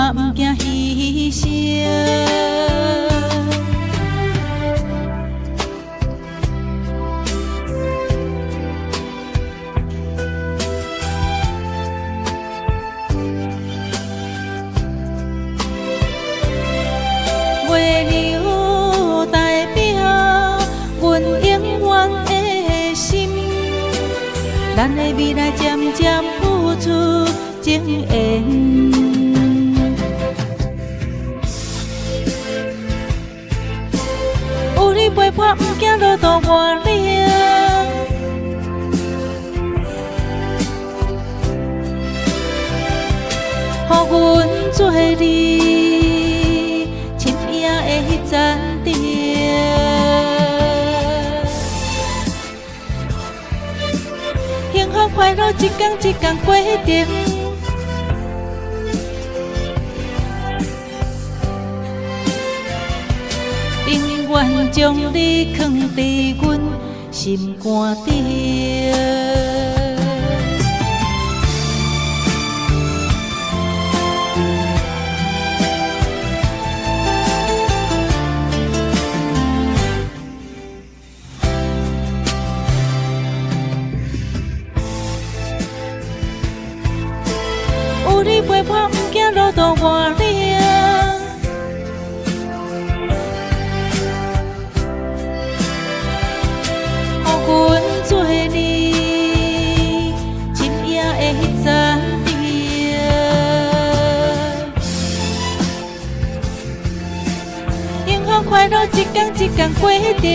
嘛毋惊牺牲。月流代表阮永远的心，咱的未来渐渐付出情缘。有你陪伴，毋惊路途外岭。予阮做你深夜的暂停。幸福快乐一天一天过程。永远将你藏伫阮心肝顶。有你陪伴，毋惊路途外岭。予阮做你深夜的暂停。幸福快乐一天一天过程。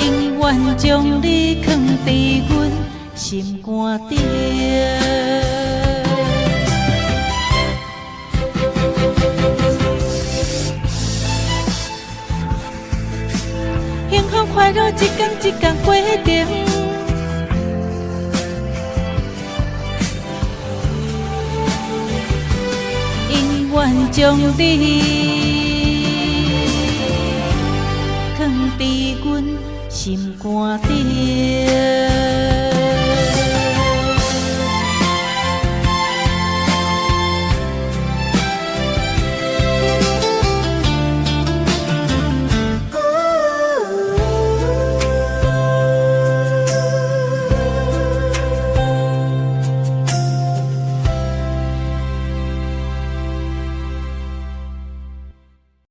永远将你藏伫阮心肝顶。幸福快乐一天一天过程。永远将你藏伫阮心肝顶。